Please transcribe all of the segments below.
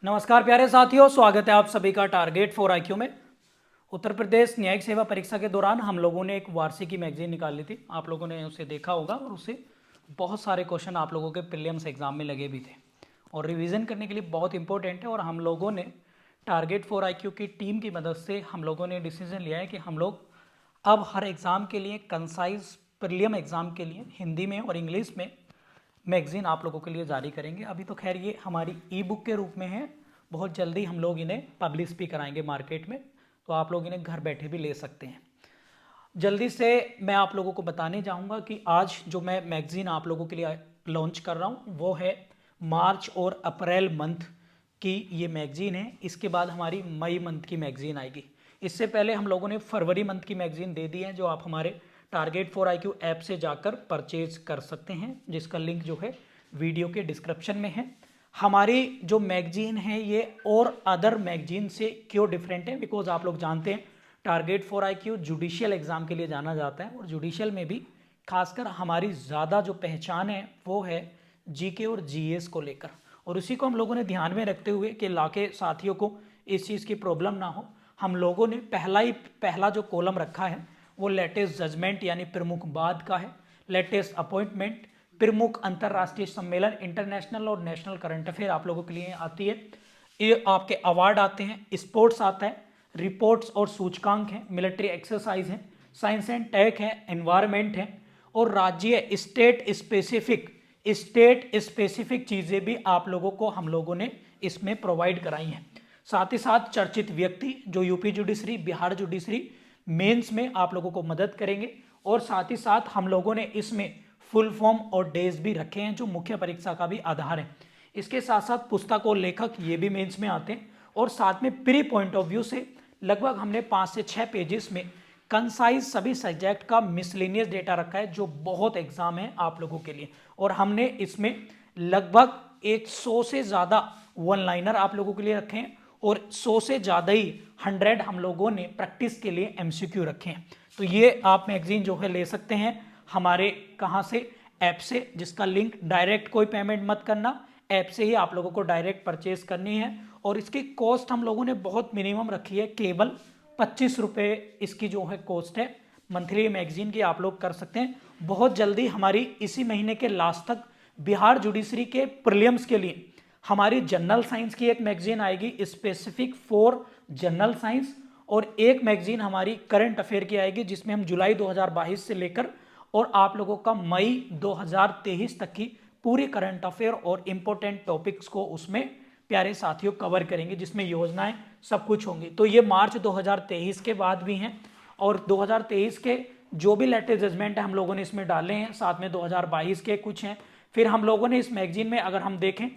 नमस्कार प्यारे साथियों, स्वागत है आप सभी का टारगेट फॉर आईक्यू में। उत्तर प्रदेश न्यायिक सेवा परीक्षा के दौरान हम लोगों ने एक वार्षिकी मैगजीन निकाली थी। आप लोगों ने उसे देखा होगा और उससे बहुत सारे क्वेश्चन आप लोगों के प्रीलिम्स एग्जाम में लगे भी थे और रिवीजन करने के लिए बहुत इंपॉर्टेंट है। और हम लोगों ने टारगेट फॉर आईक्यू की टीम की मदद से हम लोगों ने डिसीजन लिया है कि हम लोग अब हर एग्ज़ाम के लिए कंसाइज प्रीलिम एग्ज़ाम के लिए हिंदी में और इंग्लिश में मैगज़ीन आप लोगों के लिए जारी करेंगे। अभी तो खैर ये हमारी ई बुक के रूप में है, बहुत जल्दी हम लोग इन्हें पब्लिश भी कराएंगे मार्केट में, तो आप लोग इन्हें घर बैठे भी ले सकते हैं। जल्दी से मैं आप लोगों को बताने जाऊंगा कि आज जो मैं मैगज़ीन आप लोगों के लिए लॉन्च कर रहा हूँ वो है मार्च और अप्रैल मंथ की ये मैगज़ीन है। इसके बाद हमारी मई मंथ की मैगज़ीन आएगी। इससे पहले हम लोगों ने फरवरी मंथ की मैगज़ीन दे दी है, जो आप हमारे टारगेट फॉर आईक्यू ऐप से जाकर परचेज कर सकते हैं, जिसका लिंक जो है वीडियो के डिस्क्रिप्शन में है। हमारी जो मैगजीन है ये और अदर मैगजीन से क्यों डिफरेंट है, बिकॉज आप लोग जानते हैं target for IQ judicial exam के लिए जाना जाता है और जुडिशियल में भी खासकर हमारी ज़्यादा जो पहचान है वो है जीके और जीएस को लेकर, और उसी को हम लोगों ने ध्यान में रखते हुए कि लाके साथियों को इस चीज़ की प्रॉब्लम ना हो, हम लोगों ने पहला जो कॉलम रखा है वो लेटेस्ट जजमेंट यानी प्रमुख बाद का है, लेटेस्ट अपॉइंटमेंट, प्रमुख अंतर्राष्ट्रीय सम्मेलन, इंटरनेशनल और नेशनल करंट अफेयर आप लोगों के लिए आती है, ये आपके अवार्ड आते हैं, स्पोर्ट्स आता है, रिपोर्ट्स और सूचकांक हैं, मिलिट्री एक्सरसाइज है, साइंस एंड टेक है, एनवायरमेंट है, और राज्य स्टेट स्पेसिफिक चीज़ें भी आप लोगों को हम लोगों ने इसमें प्रोवाइड कराई हैं। साथ ही साथ चर्चित व्यक्ति जो UP judiciary, Bihar judiciary mains में आप लोगों को मदद करेंगे, और साथ ही साथ हम लोगों ने इसमें फुल फॉर्म और डेज भी रखे हैं जो मुख्य परीक्षा का भी आधार है। इसके साथ साथ पुस्तक और लेखक ये भी मेंस में आते हैं, और साथ में प्री पॉइंट ऑफ व्यू से लगभग हमने 5 से 6 पेजेस में कंसाइज सभी सब्जेक्ट का मिसलेनियस डेटा रखा है जो बहुत एग्जाम है आप लोगों के लिए। और हमने इसमें लगभग 100 से ज़्यादा वन लाइनर आप लोगों के लिए रखे हैं और 100 से ज़्यादा ही 100 हम लोगों ने प्रैक्टिस के लिए एमसीक्यू रखे हैं। तो ये आप मैगजीन जो है ले सकते हैं हमारे कहाँ से, ऐप से, जिसका लिंक डायरेक्ट कोई पेमेंट मत करना, ऐप से ही आप लोगों को डायरेक्ट परचेज करनी है। और इसकी कॉस्ट हम लोगों ने बहुत मिनिमम रखी है, केवल 25 रुपये इसकी जो है कॉस्ट है मंथली मैगजीन की, आप लोग कर सकते हैं। बहुत जल्दी हमारी इसी महीने के लास्ट तक बिहार जुडिशरी के प्रीलिम्स के लिए हमारी जनरल साइंस की एक मैगजीन आएगी स्पेसिफिक फॉर जनरल साइंस, और एक मैगजीन हमारी करंट अफेयर की आएगी जिसमें हम जुलाई 2022 से लेकर और आप लोगों का मई 2023 तक की पूरी करंट अफेयर और इम्पोर्टेंट टॉपिक्स को उसमें प्यारे साथियों कवर करेंगे, जिसमें योजनाएं सब कुछ होंगी। तो ये मार्च 2023 के बाद भी हैं, और 2023 के जो भी लेटेस्ट जजमेंट है हम लोगों ने इसमें डाले हैं, साथ में 2022 के कुछ हैं। फिर हम लोगों ने इस मैगजीन में अगर हम देखें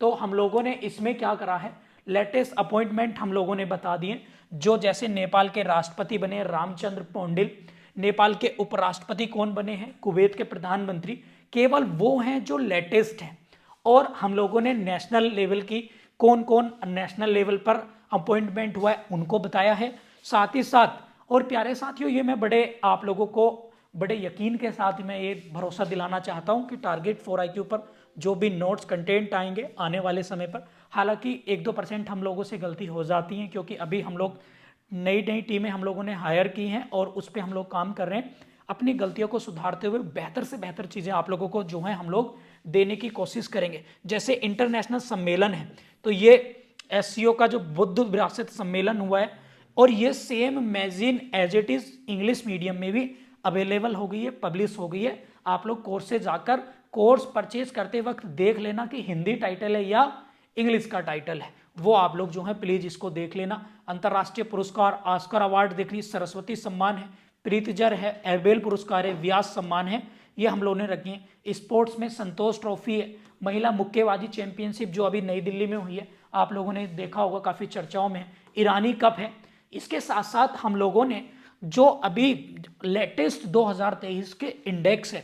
तो हम लोगों ने इसमें क्या करा है, लेटेस्ट अपॉइंटमेंट हम लोगों ने बता दिए, जो जैसे नेपाल के राष्ट्रपति बने रामचंद्र पौंडिल, नेपाल के उपराष्ट्रपति कौन बने हैं, कुवैत के प्रधानमंत्री, केवल वो हैं जो लेटेस्ट हैं। और हम लोगों ने नेशनल लेवल की कौन कौन नेशनल लेवल पर अपॉइंटमेंट हुआ है उनको बताया है। साथ ही साथ और प्यारे साथियों, ये मैं बड़े आप लोगों को बड़े यकीन के साथ मैं ये भरोसा दिलाना चाहता हूँ कि टारगेट फॉर आईक्यू पर जो भी नोट्स कंटेंट आएंगे आने वाले समय पर, हालांकि 1-2% हम लोगों से गलती हो जाती है क्योंकि अभी हम लोग नई नई टीमें हम लोगों ने हायर की हैं और उस पर हम लोग काम कर रहे हैं। अपनी गलतियों को सुधारते हुए बेहतर से बेहतर चीज़ें आप लोगों को जो है हम लोग देने की कोशिश करेंगे। जैसे इंटरनेशनल सम्मेलन है तो ये एससीओ का जो बुद्ध विरासत सम्मेलन हुआ है, और ये same magazine as it is English medium में भी अवेलेबल हो गई है, पब्लिश हो गई है। आप लोग कोर्स से जाकर कोर्स परचेज करते वक्त देख लेना कि हिंदी टाइटल है या इंग्लिश का टाइटल है, वो आप लोग जो है प्लीज इसको देख लेना। अंतर्राष्ट्रीय पुरस्कार, ऑस्कर अवार्ड देख लीजिए, सरस्वती सम्मान है, प्रीतिजर है, एबेल पुरस्कार है, व्यास सम्मान है, ये हम लोगों ने रखे हैं। स्पोर्ट्स में संतोष ट्रॉफी है, महिला मुक्केबाजी चैंपियनशिप जो अभी नई दिल्ली में हुई है, आप लोगों ने देखा होगा, काफ़ी चर्चाओं में, ईरानी कप है। इसके साथ साथ हम लोगों ने जो अभी लेटेस्ट 2023 के इंडेक्स है,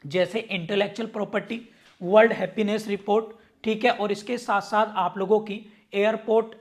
जैसे intellectual property, world happiness report, ठीक है, और इसके साथ साथ आप लोगों की एयरपोर्ट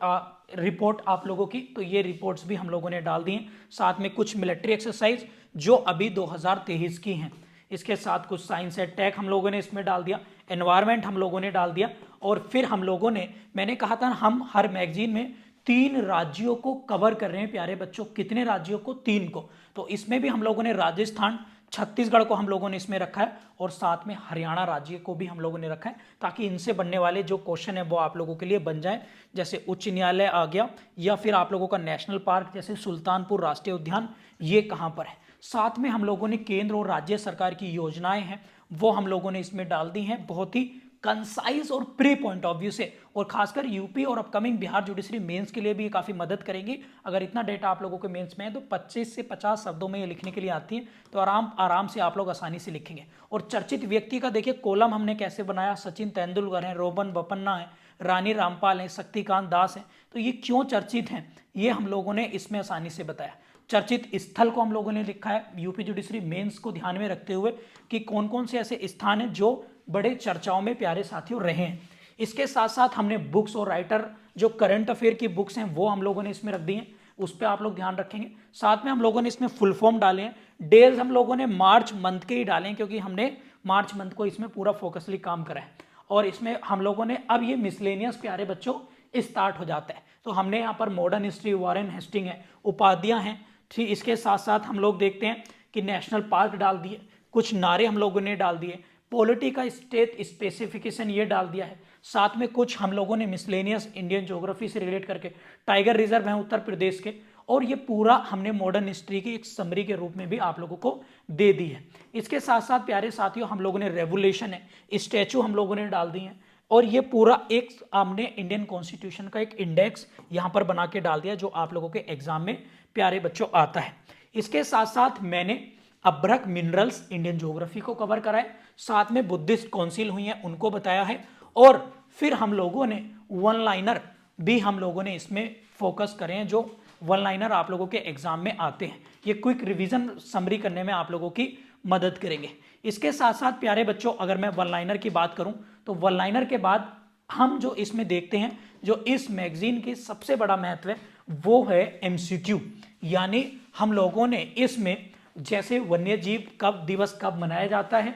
रिपोर्ट आप लोगों की, तो ये रिपोर्ट्स भी हम लोगों ने डाल दी हैं। साथ में कुछ मिलिट्री एक्सरसाइज जो अभी 2023 की हैं, इसके साथ कुछ साइंस एंड टेक हम लोगों ने इसमें डाल दिया, एनवायरनमेंट हम लोगों ने डाल दिया, और फिर हम लोगों ने, मैंने कहा था हम हर मैगजीन में 3 राज्यों को कवर कर रहे हैं प्यारे बच्चों। कितने राज्यों को? 3 को। तो इसमें भी हम लोगों ने राजस्थान, छत्तीसगढ़ को हम लोगों ने इसमें रखा है और साथ में हरियाणा राज्य को भी हम लोगों ने रखा है, ताकि इनसे बनने वाले जो क्वेश्चन है वो आप लोगों के लिए बन जाए। जैसे उच्च न्यायालय आ गया, या फिर आप लोगों का नेशनल पार्क जैसे सुल्तानपुर राष्ट्रीय उद्यान, ये कहाँ पर है। साथ में हम लोगों ने केंद्र और राज्य सरकार की योजनाएं हैं वो हम लोगों ने इसमें डाल दी हैं, बहुत ही कंसाइज और प्री पॉइंट ऑफ व्यू से, और खासकर यूपी और अपकमिंग बिहार जुडिशरी मेंस के लिए भी काफ़ी मदद करेंगी। अगर इतना डेटा आप लोगों के मेंस में है तो 25 से 50 शब्दों में ये लिखने के लिए आती है, तो आराम से आप लोग आसानी से लिखेंगे। और चर्चित व्यक्ति का देखिए कॉलम हमने कैसे बनाया, सचिन तेंदुलकर हैं, रोबन बोपन्ना है, रानी रामपाल है, शक्तिकांत दास है। तो ये क्यों चर्चित हैं ये हम लोगों ने इसमें आसानी से बताया। चर्चित स्थल को हम लोगों ने लिखा है यूपी जुडिशरी मेंस को ध्यान में रखते हुए कि कौन कौन से ऐसे स्थान हैं जो बड़े चर्चाओं में प्यारे साथियों रहे हैं। इसके साथ साथ हमने बुक्स और राइटर जो करंट अफेयर की बुक्स हैं वो हम लोगों ने इसमें रख दी हैं, उस पर आप लोग ध्यान रखेंगे। साथ में हम लोगों ने इसमें फुल फॉर्म डाले हैं। डेज हम लोगों ने मार्च मंथ के ही डाले हैं, क्योंकि हमने मार्च मंथ को इसमें पूरा फोकसली काम करा है। और इसमें हम लोगों ने अब ये मिसलेनियस प्यारे बच्चों स्टार्ट हो जाता है। तो हमने यहाँ पर मॉडर्न हिस्ट्री, वॉरेन हेस्टिंग है, उपाधियाँ हैं, ठीक। इसके साथ साथ हम लोग देखते हैं कि नेशनल पार्क डाल दिए, कुछ नारे हम लोगों ने डाल दिए, पॉलिटी का स्टेट स्पेसिफिकेशन ये डाल दिया है। साथ में कुछ हम लोगों ने मिसलेनियस इंडियन ज्योग्राफी से रिलेट करके टाइगर रिजर्व हैं उत्तर प्रदेश के, और ये पूरा हमने मॉडर्न हिस्ट्री की एक समरी के रूप में भी आप लोगों को दे दी है। इसके साथ साथ प्यारे साथियों हम लोगों ने रेवोल्यूशन है, स्टैचू हम लोगों ने डाल दी है, और ये पूरा एक हमने इंडियन कॉन्स्टिट्यूशन का एक इंडेक्स यहाँ पर बना के डाल दिया जो आप लोगों के एग्जाम में प्यारे बच्चों आता है। इसके साथ साथ मैंने अभ्रक मिनरल्स इंडियन ज्योग्राफी को कवर कराए, साथ में बुद्धिस्ट काउंसिल हुई है उनको बताया है, और फिर हम लोगों ने वन लाइनर भी हम लोगों ने इसमें फोकस करें हैं, जो वन लाइनर आप लोगों के एग्जाम में आते हैं। ये क्विक रिवीजन समरी करने में आप लोगों की मदद करेंगे। इसके साथ साथ प्यारे बच्चों अगर मैं वन लाइनर की बात करूं तो वन लाइनर के बाद हम जो इसमें देखते हैं, जो इस मैगजीन की सबसे बड़ा महत्व है वो है एमसीक्यू। यानी हम लोगों ने इसमें जैसे वन्य जीव कब दिवस कब मनाया जाता है,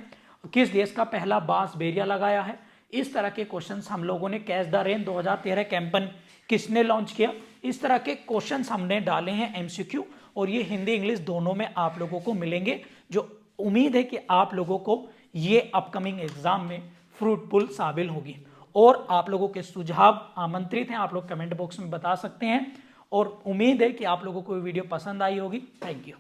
किस देश का पहला बांस बेरिया लगाया है, इस तरह के क्वेश्चंस हम लोगों ने, कैच द रेन 2013 कैंपेन किसने लॉन्च किया, इस तरह के क्वेश्चंस हमने डाले हैं एमसीक्यू, और ये हिंदी इंग्लिश दोनों में आप लोगों को मिलेंगे, जो उम्मीद है कि आप लोगों को ये अपकमिंग एग्जाम में फ्रूटफुल साबित होगी। और आप लोगों के सुझाव आमंत्रित हैं, आप लोग कमेंट बॉक्स में बता सकते हैं, और उम्मीद है कि आप लोगों को वीडियो पसंद आई होगी। Thank you.